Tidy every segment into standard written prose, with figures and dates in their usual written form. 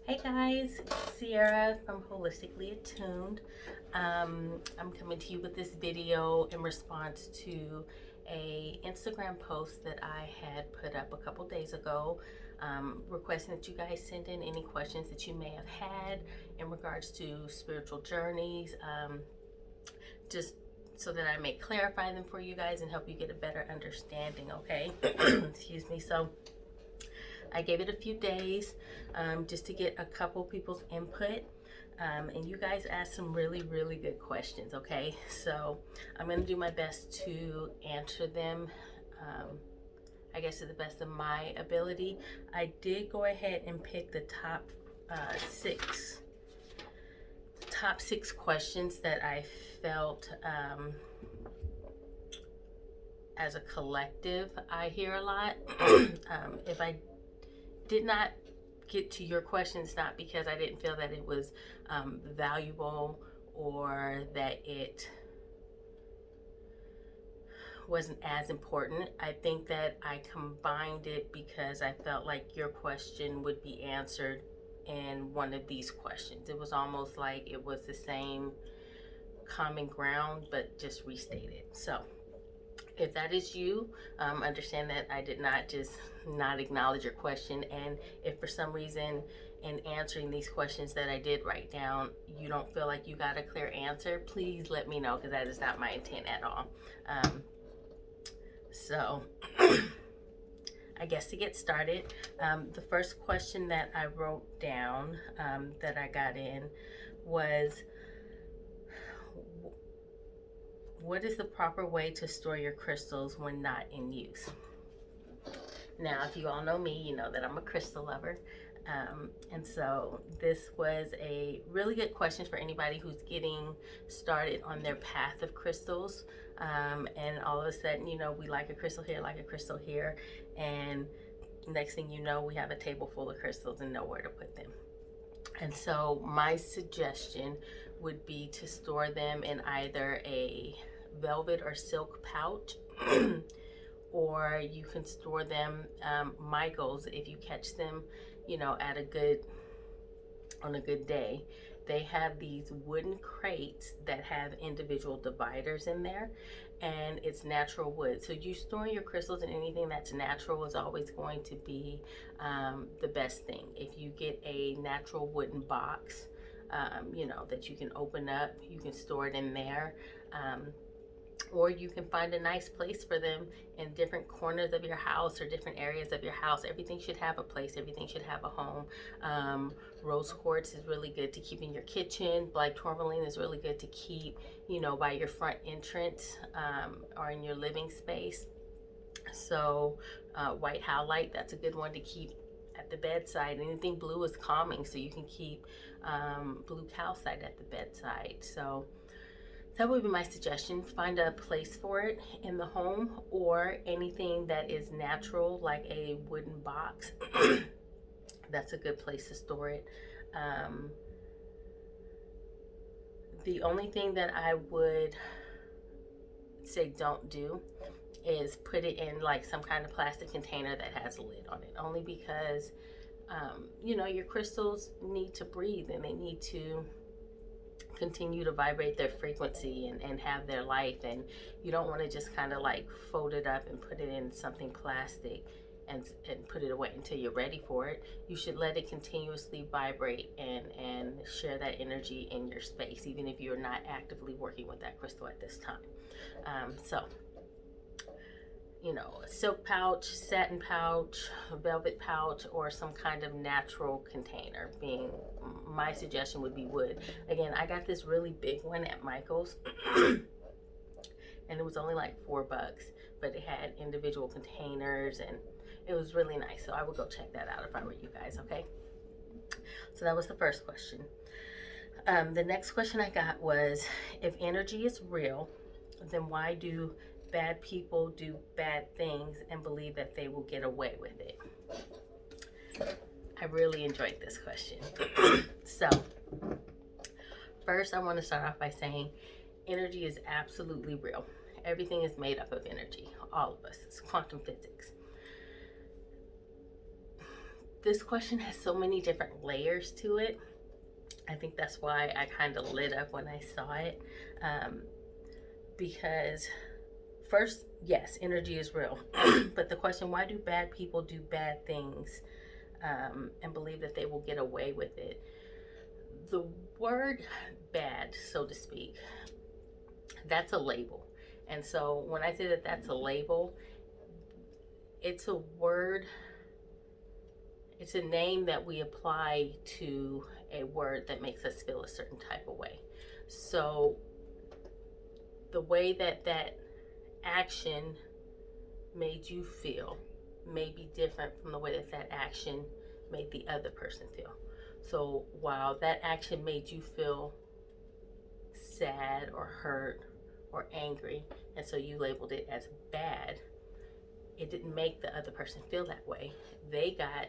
Hey guys, Sierra from Holistically Attuned. I'm coming to you with this video in response to a Instagram post that I had put up a couple days ago, requesting that you guys send in any questions that you may have had in regards to spiritual journeys, just so that I may clarify them for you guys and help you get a better understanding, okay? Excuse me. So I gave it a few days just to get a couple people's input. And you guys asked some really, really good questions, okay? So I'm going to do my best to answer them, I guess to the best of my ability. I did go ahead and pick the six questions that I felt as a collective I hear a lot. If I did not get to your questions, not because I didn't feel that it was valuable or that it wasn't as important. I think that I combined it because I felt like your question would be answered in one of these questions. It was almost like it was the same common ground but just restated. So if that is you, understand that I did not just not acknowledge your question. And if for some reason in answering these questions that I did write down, you don't feel like you got a clear answer, please let me know, because that is not my intent at all. So I guess to get started, the first question that I wrote down that I got in was, what is the proper way to store your crystals when not in use? Now, if you all know me, you know that I'm a crystal lover. And so this was a really good question for anybody who's getting started on their path of crystals. And all of a sudden, you know, we like a crystal here, like a crystal here. And next thing you know, we have a table full of crystals and nowhere to put them. And so my suggestion would be to store them in either a velvet or silk pouch, or you can store them, Michael's, if you catch them, you know, on a good day. They have these wooden crates that have individual dividers in there, and it's natural wood. So you store your crystals, and anything that's natural is always going to be the best thing. If you get a natural wooden box, you know, that you can open up, you can store it in there. Or you can find a nice place for them in different corners of your house or different areas of your house. Everything should have a place. Everything should have a home. Rose quartz is really good to keep in your kitchen. Black tourmaline is really good to keep, you know, by your front entrance, or in your living space. So white howlite, that's a good one to keep at the bedside. Anything blue is calming, so you can keep blue calcite at the bedside. So that would be my suggestion. Find a place for it in the home, or anything that is natural, like a wooden box. That's a good place to store it. The only thing that I would say don't do is put it in like some kind of plastic container that has a lid on it, only because you know, your crystals need to breathe, and they need to continue to vibrate their frequency and have their life. And you don't want to just kind of like fold it up and put it in something plastic and put it away until you're ready for it. You should let it continuously vibrate and share that energy in your space, even if you're not actively working with that crystal at this time. So you know, a silk pouch, satin pouch, velvet pouch, or some kind of natural container. Being my suggestion would be wood. Again, I got this really big one at Michael's and it was only like $4, but it had individual containers and it was really nice. So I would go check that out if I were you guys, okay? So that was the first question. The next question I got was, if energy is real, then why do bad people do bad things and believe that they will get away with it? I really enjoyed this question. So first, I want to start off by saying energy is absolutely real. Everything is made up of energy, all of us. It's quantum physics. this question has so many different layers to it. I think that's why I kind of lit up when I saw it. Because first, yes, energy is real. But the question, why do bad people do bad things and believe that they will get away with it? The word bad, so to speak, that's a label. And so when I say that that's a label, it's a word, it's a name that we apply to a word that makes us feel a certain type of way. So the way that that action made you feel may be different from the way that that action made the other person feel. So while that action made you feel sad or hurt or angry, and so you labeled it as bad, it didn't make the other person feel that way. They got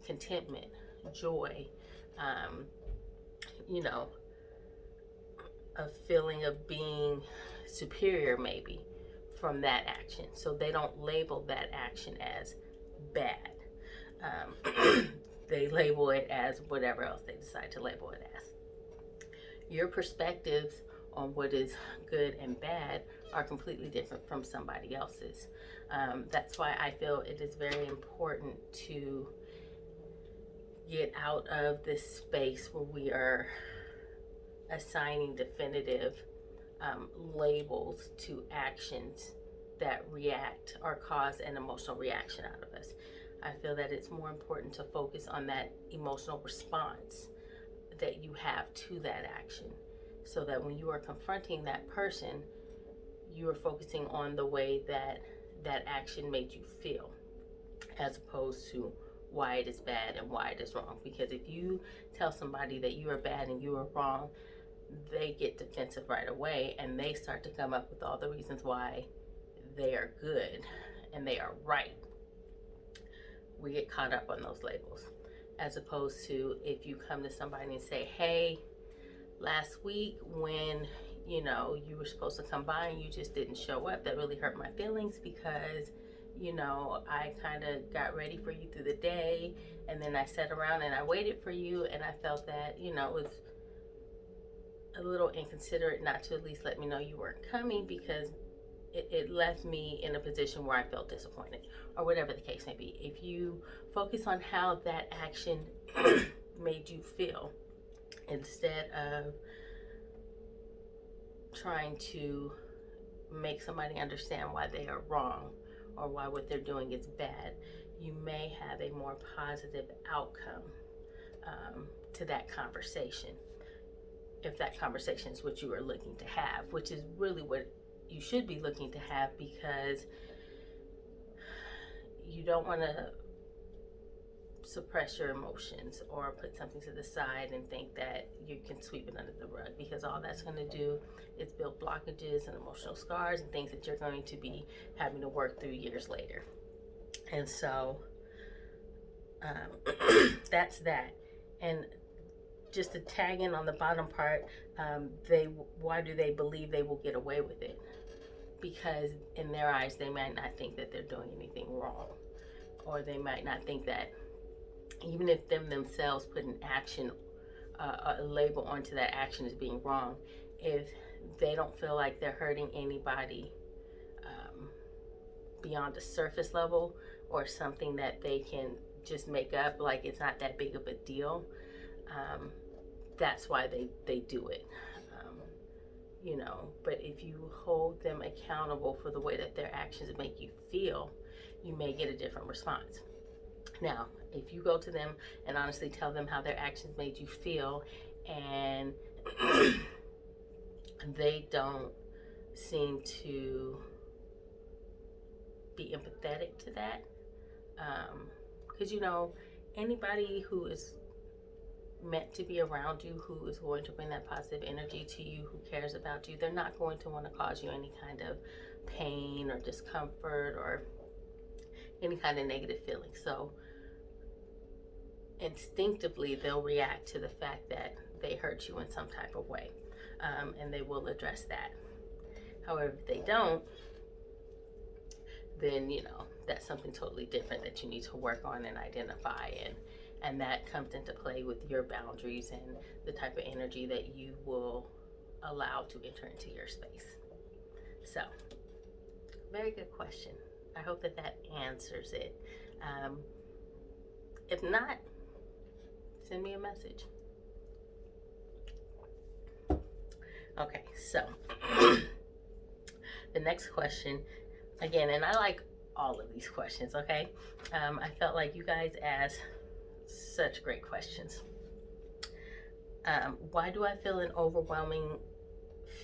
contentment, joy, you know, a feeling of being superior maybe from that action. So they don't label that action as bad. They label it as whatever else they decide to label it as. Your perspectives on what is good and bad are completely different from somebody else's. That's why I feel it is very important to get out of this space where we are assigning definitive labels to actions that react or cause an emotional reaction out of us. I feel that it's more important to focus on that emotional response that you have to that action, so that when you are confronting that person, you are focusing on the way that that action made you feel, as opposed to why it is bad and why it is wrong. Because if you tell somebody that you are bad and you are wrong, they get defensive right away and they start to come up with all the reasons why they are good and they are right. We get caught up on those labels, as opposed to if you come to somebody and say, hey, last week when you were supposed to come by and you just didn't show up, that really hurt my feelings, because I kind of got ready for you through the day, and then I sat around and I waited for you, and I felt that it was a little inconsiderate not to at least let me know you weren't coming, because it left me in a position where I felt disappointed, or whatever the case may be. If you focus on how that action made you feel, instead of trying to make somebody understand why they are wrong or why what they're doing is bad, you may have a more positive outcome to that conversation, if that conversation is what you are looking to have, which is really what you should be looking to have, because you don't want to suppress your emotions or put something to the side and think that you can sweep it under the rug, because all that's going to do is build blockages and emotional scars and things that you're going to be having to work through years later. And so that's that. And just to tag in on the bottom part, why do they believe they will get away with it? Because in their eyes, they might not think that they're doing anything wrong, or they might not think that even if themselves put an action, a label onto that action as being wrong, if they don't feel like they're hurting anybody beyond a surface level, or something that they can just make up like it's not that big of a deal, that's why they do it. But if you hold them accountable for the way that their actions make you feel, you may get a different response. Now, if you go to them and honestly tell them how their actions made you feel, and they don't seem to be empathetic to that, because anybody who is meant to be around you, who is going to bring that positive energy to you, who cares about you, they're not going to want to cause you any kind of pain or discomfort or any kind of negative feeling. So instinctively, they'll react to the fact that they hurt you in some type of way, and they will address that. However, if they don't, then that's something totally different that you need to work on and identify, and that comes into play with your boundaries and the type of energy that you will allow to enter into your space. So, very good question. I hope that answers it. If not, send me a message. Okay, so the next question, again, and I like all of these questions, okay? I felt like you guys asked such great questions. Why do I feel an overwhelming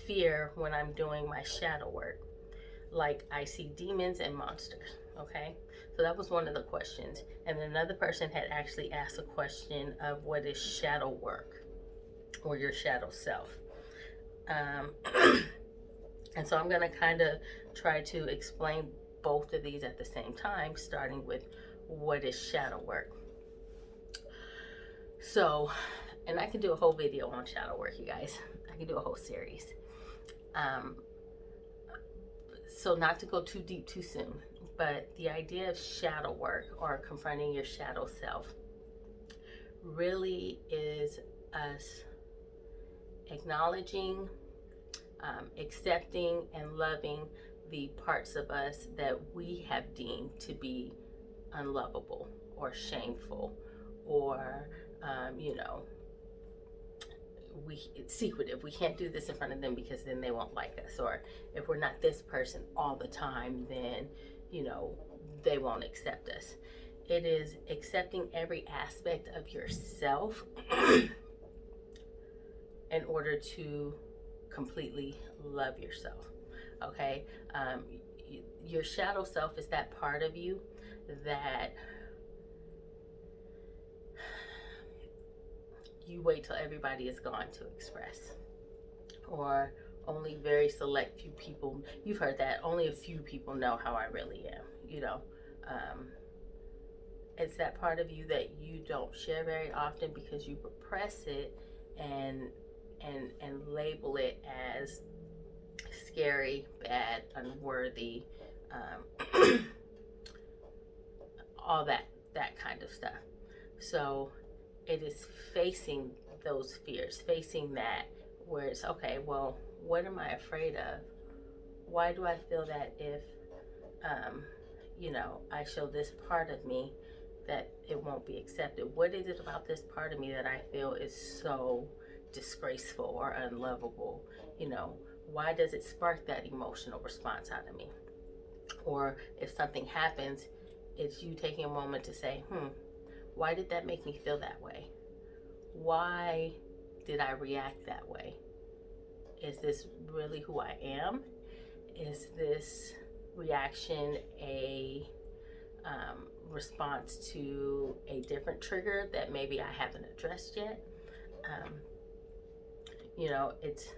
fear when I'm doing my shadow work? Like I see demons and monsters, okay? So that was one of the questions. And another person had actually asked a question of what is shadow work or your shadow self. And so I'm going to kind of try to explain both of these at the same time, starting with what is shadow work. So, and I can do a whole video on shadow work, you guys. I can do a whole series. So not to go too deep too soon, but the idea of shadow work or confronting your shadow self really is us acknowledging, accepting, and loving the parts of us that we have deemed to be unlovable or shameful or, it's secretive. We can't do this in front of them because then they won't like us. Or if we're not this person all the time, then, they won't accept us. It is accepting every aspect of yourself in order to completely love yourself. Okay? Your shadow self is that part of you that you wait till everybody is gone to express, or only very select few people. You've heard that only a few people know how I really am. It's that part of you that you don't share very often because you repress it and label it as scary, bad, unworthy, all that kind of stuff. So it is facing those fears, facing that where it's okay, well, what am I afraid of? Why do I feel that if, I show this part of me that it won't be accepted? What is it about this part of me that I feel is so disgraceful or unlovable? Why does it spark that emotional response out of me? Or if something happens, it's you taking a moment to say, why did that make me feel that way? Why did I react that way? Is this really who I am? Is this reaction a response to a different trigger that maybe I haven't addressed yet? It's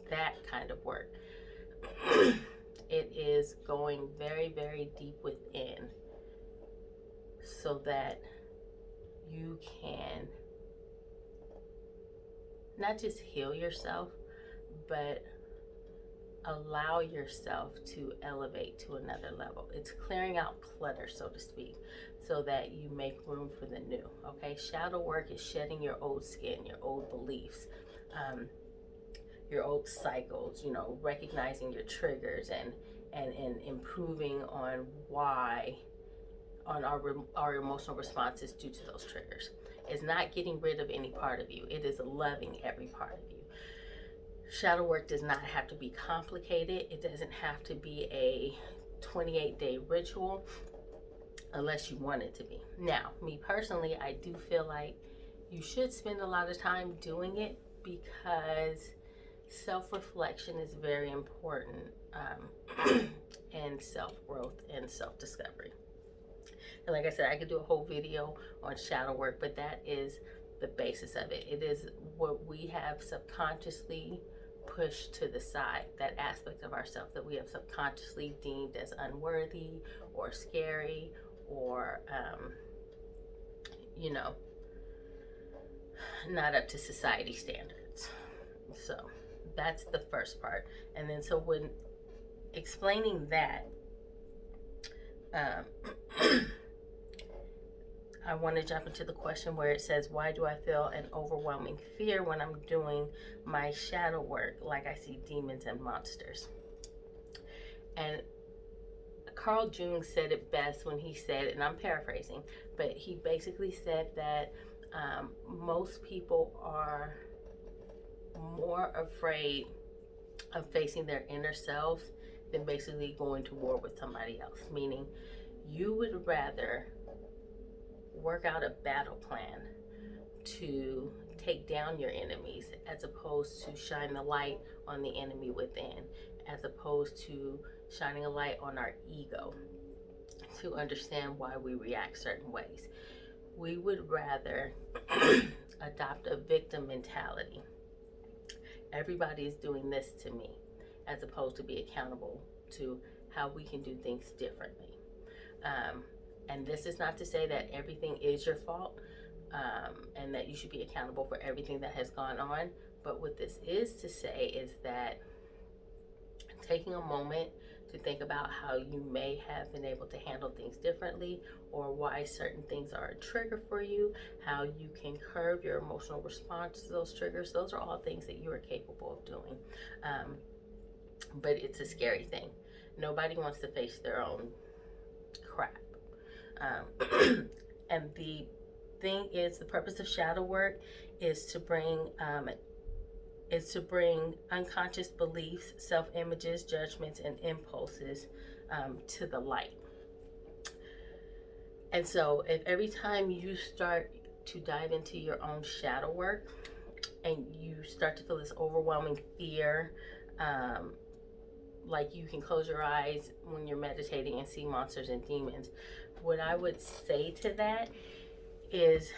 that kind of work. It is going very, very deep within so that you can not just heal yourself, but allow yourself to elevate to another level. It's clearing out clutter, so to speak, so that you make room for the new. Okay, shadow work is shedding your old skin, your old beliefs, your old cycles, recognizing your triggers and improving on our emotional responses due to those triggers. It's not getting rid of any part of you. It is loving every part of you. Shadow work does not have to be complicated. It doesn't have to be a 28-day ritual unless you want it to be. Now, me personally, I do feel like you should spend a lot of time doing it because self-reflection is very important in self-growth and self-discovery. And like I said, I could do a whole video on shadow work, but that is the basis of it. It is what we have subconsciously pushed to the side, that aspect of ourselves that we have subconsciously deemed as unworthy or scary or, not up to society standards. So that's the first part. And then so when explaining that, Um, I want to jump into the question where it says, why do I feel an overwhelming fear when I'm doing my shadow work, like I see demons and monsters? And Carl Jung said it best when he said, and I'm paraphrasing, but he basically said that most people are more afraid of facing their inner selves than basically going to war with somebody else. Meaning, you would rather work out a battle plan to take down your enemies as opposed to shine the light on the enemy within, as opposed to shining a light on our ego to understand why we react certain ways. We would rather adopt a victim mentality. Everybody is doing this to me, as opposed to be accountable to how we can do things differently. And this is not to say that everything is your fault, and that you should be accountable for everything that has gone on. But what this is to say is that taking a moment to think about how you may have been able to handle things differently, or why certain things are a trigger for you, how you can curb your emotional response to those triggers. Those are all things that you are capable of doing. But it's a scary thing. Nobody wants to face their own crap. And the thing is, the purpose of shadow work is to bring unconscious beliefs, self-images, judgments, and impulses to the light. And so if every time you start to dive into your own shadow work and you start to feel this overwhelming fear, like you can close your eyes when you're meditating and see monsters and demons, what I would say to that is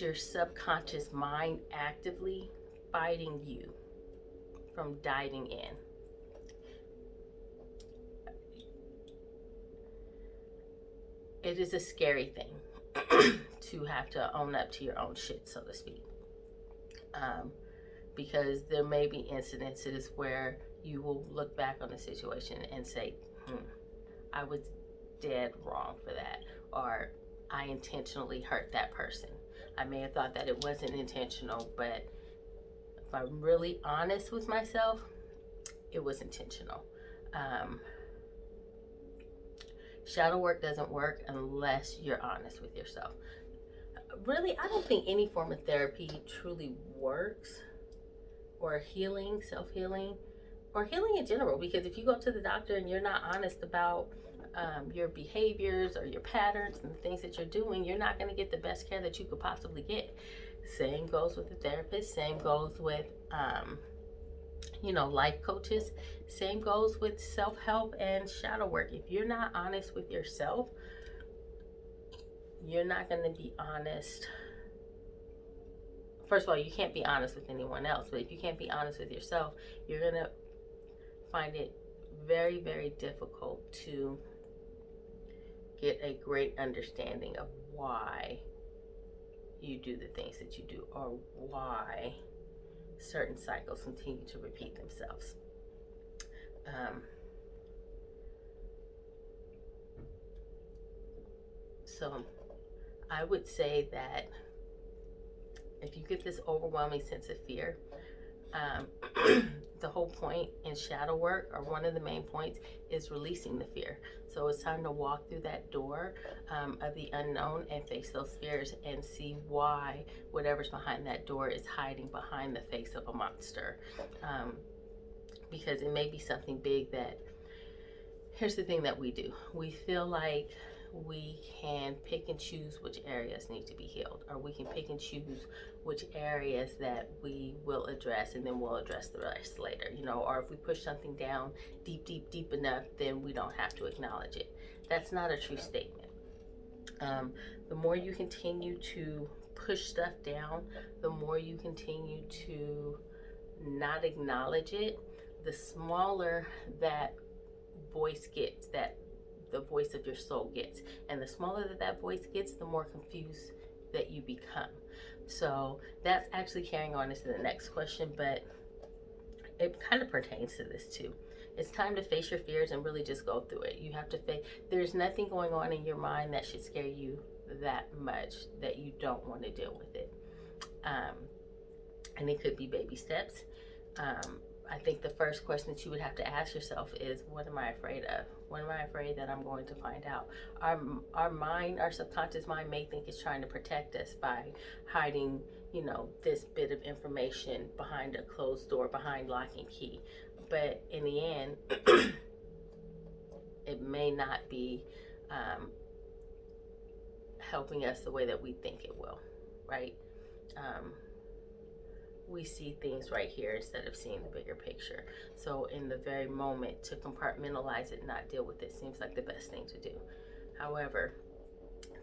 your subconscious mind actively fighting you from diving in. It is a scary thing to have to own up to your own shit, so to speak. Because there may be incidences where you will look back on the situation and say, I was dead wrong for that, or I intentionally hurt that person. I may have thought that it wasn't intentional, but if I'm really honest with myself, it was intentional. Shadow work doesn't work unless you're honest with yourself. Really, I don't think any form of therapy truly works, or healing, self-healing, or healing in general, because if you go to the doctor and you're not honest about your behaviors or your patterns and the things that you're doing, you're not going to get the best care that you could possibly get. Same goes with the therapist, same goes with life coaches, same goes with self-help and shadow work. If you're not honest with yourself, you're not going to be honest. First of all, you can't be honest with anyone else, but if you can't be honest with yourself, you're going to find it very, very difficult to get a great understanding of why you do the things that you do, or why certain cycles continue to repeat themselves. So I would say that if you get this overwhelming sense of fear, the whole point in shadow work, or one of the main points, is releasing the fear. So it's time to walk through that door of the unknown and face those fears and see why whatever's behind that door is hiding behind the face of a monster. Because it may be something big that, here's the thing that we do. We feel like we can pick and choose which areas need to be healed, or we can pick and choose which areas that we will address, and then we'll address the rest later, or if we push something down deep enough, then we don't have to acknowledge it. That's not a true statement. The more you continue to push stuff down, the more you continue to not acknowledge it, the smaller that voice gets, that the voice of your soul gets. And the smaller that voice gets, the more confused that you become. So that's actually carrying on into the next question, but it kind of pertains to this too. It's time to face your fears and really just go through it. You have to face, there's nothing going on in your mind that should scare you that much that you don't want to deal with it. And it could be baby steps. I think the first question that you would have to ask yourself is, what am I afraid of? What am I afraid that I'm going to find out? Our mind, our subconscious mind may think it's trying to protect us by hiding, you know, this bit of information behind a closed door, behind lock and key. But in the end, it may not be helping us the way that we think it will, right? We see things right here instead of seeing the bigger picture. So in the very moment, to compartmentalize it and not deal with it seems like the best thing to do. However,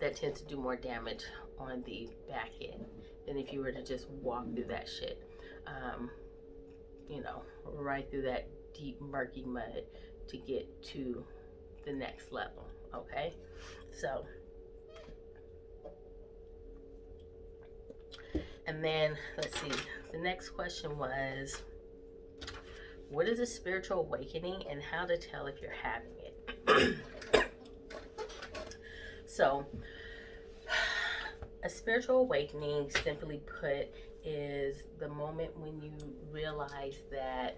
that tends to do more damage on the back end than if you were to just walk through that shit, you know, right through that deep, murky mud to get to the next level, okay? So, and then, let's see, the next question was, what is a spiritual awakening and how to tell if you're having it? So, a spiritual awakening, simply put, is the moment when you realize that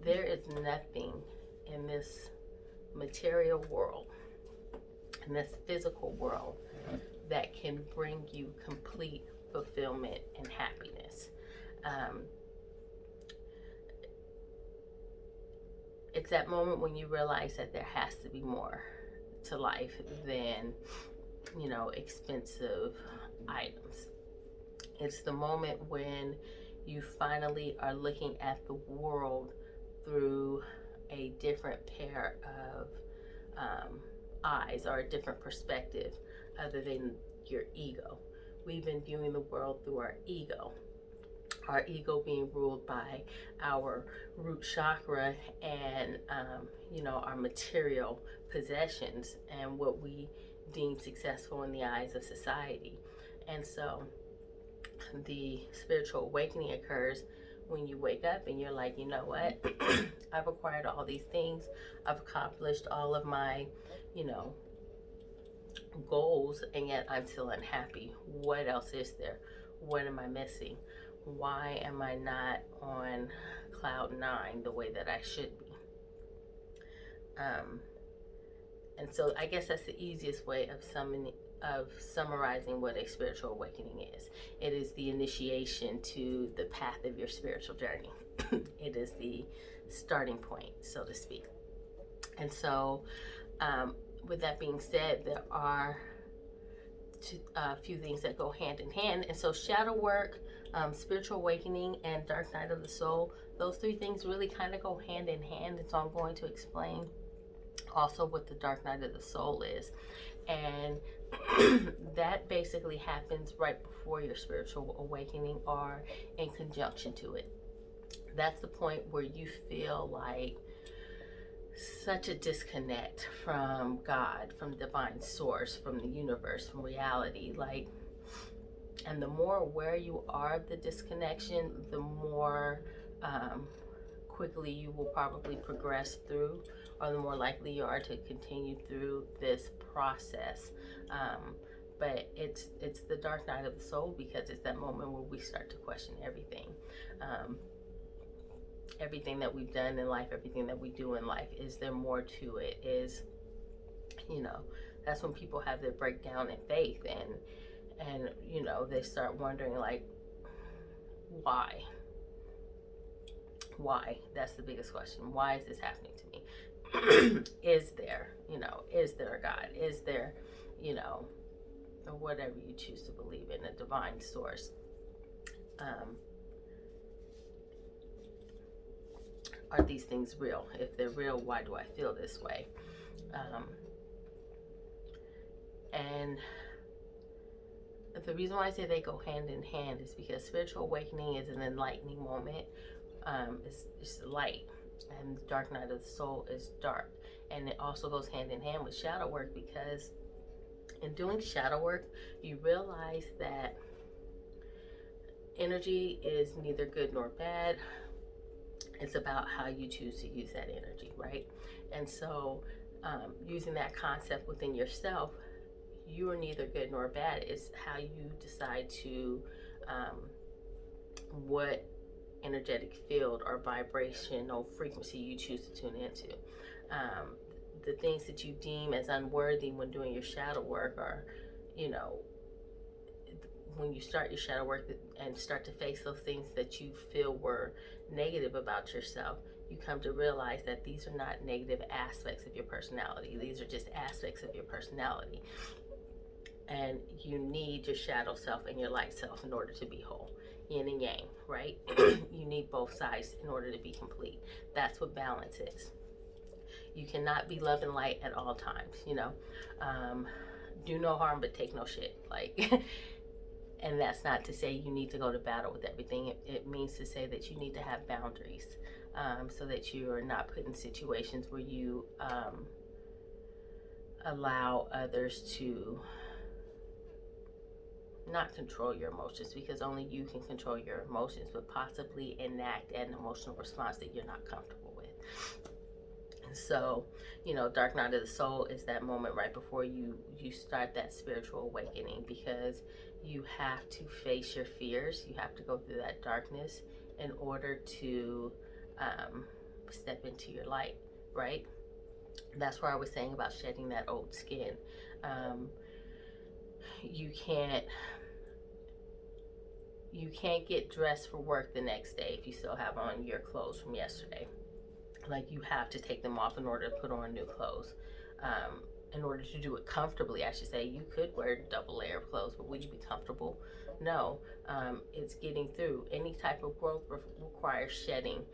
there is nothing in this material world, in this physical world, that can bring you complete fulfillment and happiness. It's that moment when you realize that there has to be more to life than, you know, expensive items. It's the moment when you finally are looking at the world through a different pair of eyes, or a different perspective other than your ego. We've been viewing the world through our ego being ruled by our root chakra and, you know, our material possessions and what we deem successful in the eyes of society. And so the spiritual awakening occurs when you wake up and you're like, you know what? I've acquired all these things. I've accomplished all of my, you know, goals, and yet I'm still unhappy. What else is there? What am I missing? Why am I not on cloud 9 the way that I should be? And so I guess that's the easiest way of summarizing what a spiritual awakening is. It is the initiation to the path of your spiritual journey. It is the starting point, so to speak. And so, with that being said, there are a few things that go hand in hand. And so shadow work, spiritual awakening, and dark night of the soul, those three things really kind of go hand in hand. And so I'm going to explain also what the dark night of the soul is. And that basically happens right before your spiritual awakening or in conjunction to it. That's the point where you feel like such a disconnect from God, from divine source, from the universe, from reality. Like, and the more aware you are of the disconnection, the more quickly you will probably progress through, or the more likely you are to continue through this process. But it's the dark night of the soul, because it's that moment where we start to question everything. Everything that we've done in life, everything that we do in life, is there more to it? Is, you know, that's when people have their breakdown in faith, and you know, they start wondering, like, why? That's the biggest question. Why is this happening to me? Is there, you know, is there a God? Is there, you know, or whatever you choose to believe in, a divine source? Are these things real? If they're real, why do I feel this way? And the reason why I say they go hand in hand is because spiritual awakening is an enlightening moment. It's light, and the dark night of the soul is dark. And it also goes hand in hand with shadow work, because in doing shadow work, you realize that energy is neither good nor bad. It's about how you choose to use that energy, right? And so, using that concept within yourself, you are neither good nor bad. It's how you decide to, what energetic field or vibrational frequency you choose to tune into. Um, the things that you deem as unworthy when doing your shadow work are, you know, when you start your shadow work and start to face those things that you feel were negative about yourself, you come to realize that these are not negative aspects of your personality. These are just aspects of your personality. And you need your shadow self and your light self in order to be whole. Yin and yang, right? You need both sides in order to be complete. That's what balance is. You cannot be love and light at all times, you know. Do no harm but take no shit. Like, and that's not to say you need to go to battle with everything. It means to say that you need to have boundaries, so that you are not put in situations where you allow others to not control your emotions, because only you can control your emotions, but possibly enact an emotional response that you're not comfortable with. And so, you know, dark night of the soul is that moment right before you start that spiritual awakening, because you have to face your fears. You have to go through that darkness in order to step into your light, right? That's where I was saying about shedding that old skin. You can't get dressed for work the next day if you still have on your clothes from yesterday. Like, you have to take them off in order to put on new clothes. In order to do it comfortably, I should say. You could wear a double layer of clothes, but would you be comfortable? No. It's getting through. Any type of growth requires shedding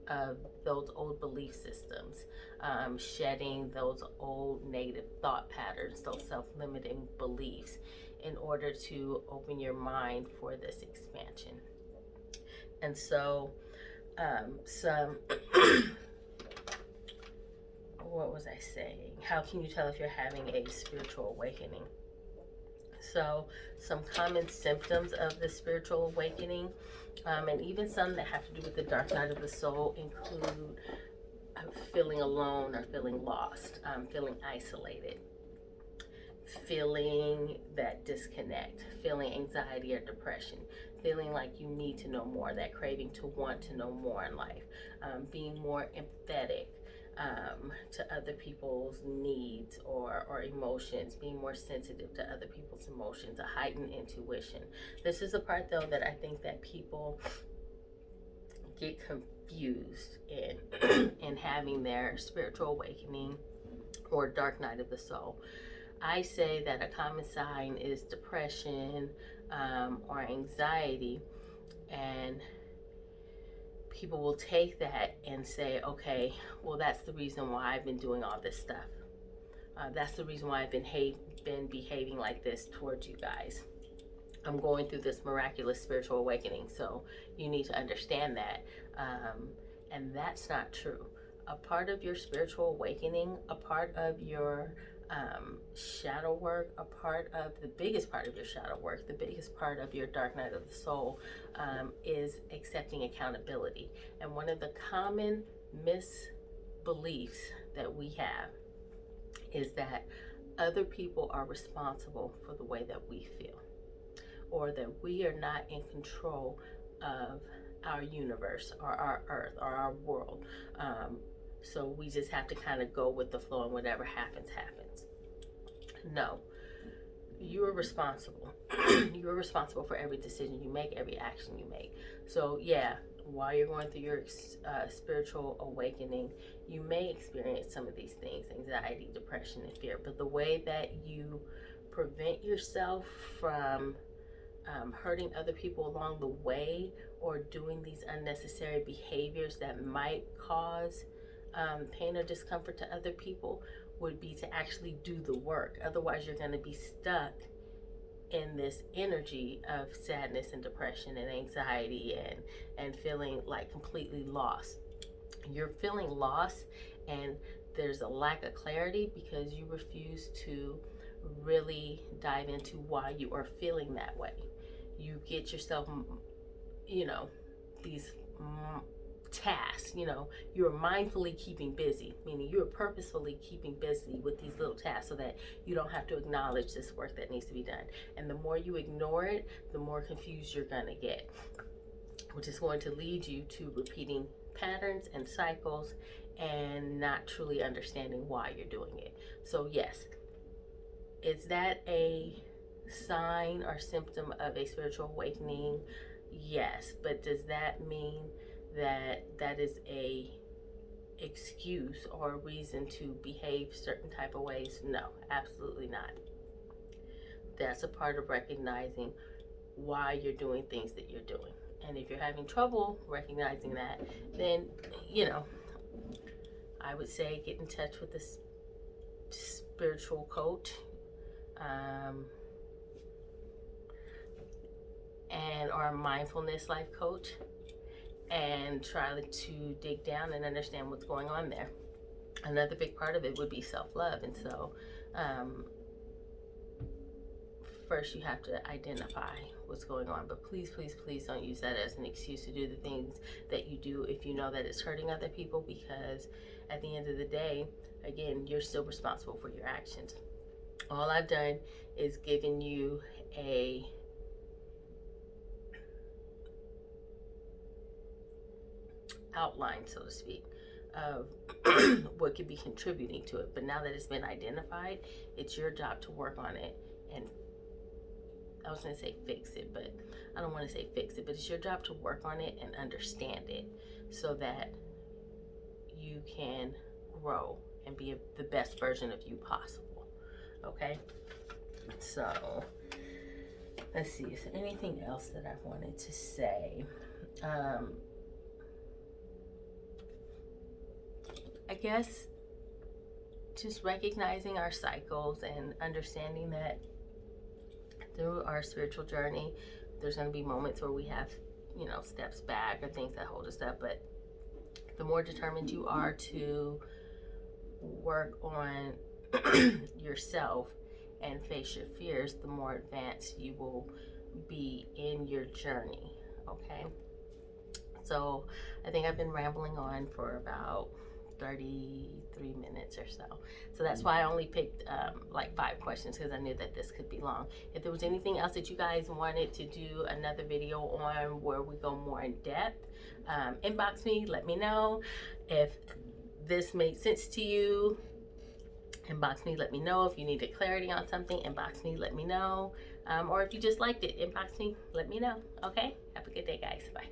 of those old belief systems, shedding those old negative thought patterns, those self-limiting beliefs, in order to open your mind for this expansion. And so, some what was I saying? How can you tell if you're having a spiritual awakening? So, some common symptoms of the spiritual awakening, and even some that have to do with the dark night of the soul, include feeling alone or feeling lost, feeling isolated, feeling that disconnect, feeling anxiety or depression, feeling like you need to know more, that craving to want to know more in life, being more empathetic to other people's needs or emotions, being more sensitive to other people's emotions, a heightened intuition. This is the part, though, that I think that people get confused in having their spiritual awakening or dark night of the soul. I say that a common sign is depression or anxiety, and people will take that and say, okay, well, that's the reason why I've been doing all this stuff. That's the reason why I've been behaving like this towards you guys. I'm going through this miraculous spiritual awakening, so you need to understand that. And that's not true. A part of your spiritual awakening, a part of your shadow work, a part of the biggest part of your shadow work, the biggest part of your dark night of the soul, is accepting accountability. And one of the common misbeliefs that we have is that other people are responsible for the way that we feel, or that we are not in control of our universe or our earth or our world. So we just have to kind of go with the flow, and whatever happens, happens. No, you are responsible. You are responsible for every decision you make, every action you make. So yeah, while you're going through your spiritual awakening, you may experience some of these things: anxiety, depression, and fear. But the way that you prevent yourself from hurting other people along the way, or doing these unnecessary behaviors that might cause pain or discomfort to other people, would be to actually do the work. Otherwise, you're going to be stuck in this energy of sadness and depression and anxiety and feeling like completely lost. You're feeling lost, and there's a lack of clarity because you refuse to really dive into why you are feeling that way. You get yourself, these tasks. You know, you're mindfully keeping busy, meaning you're purposefully keeping busy with these little tasks so that you don't have to acknowledge this work that needs to be done. And the more you ignore it, the more confused you're going to get, which is going to lead you to repeating patterns and cycles and not truly understanding why you're doing it. So yes, is that a sign or symptom of a spiritual awakening? Yes, but does that mean that that is a excuse or a reason to behave certain type of ways? No, absolutely not. That's a part of recognizing why you're doing things that you're doing. And if you're having trouble recognizing that, then, you know, I would say get in touch with a spiritual coach, and or a mindfulness life coach, and try to dig down and understand what's going on there. Another big part of it would be self-love. And so first you have to identify what's going on, but please, please, please don't use that as an excuse to do the things that you do if you know that it's hurting other people, because at the end of the day, again, you're still responsible for your actions. All I've done is given you a outline, so to speak, of what could be contributing to it. But now that it's been identified, it's your job to work on it. And I was going to say fix it, but I don't want to say fix it, but it's your job to work on it and understand it so that you can grow and be the best version of you possible. Okay? So, let's see. Is there anything else that I wanted to say? I guess just recognizing our cycles and understanding that through our spiritual journey, there's going to be moments where we have, you know, steps back or things that hold us up. But the more determined you are to work on yourself and face your fears, the more advanced you will be in your journey. Okay? So I think I've been rambling on for about 33 minutes or so. So that's why I only picked like 5 questions, because I knew that this could be long. If there was anything else that you guys wanted to do another video on where we go more in depth, inbox me, let me know. If this made sense to you, inbox me, let me know. If you needed clarity on something, inbox me, let me know. Or if you just liked it, inbox me, let me know. Okay? Have a good day, guys. Bye.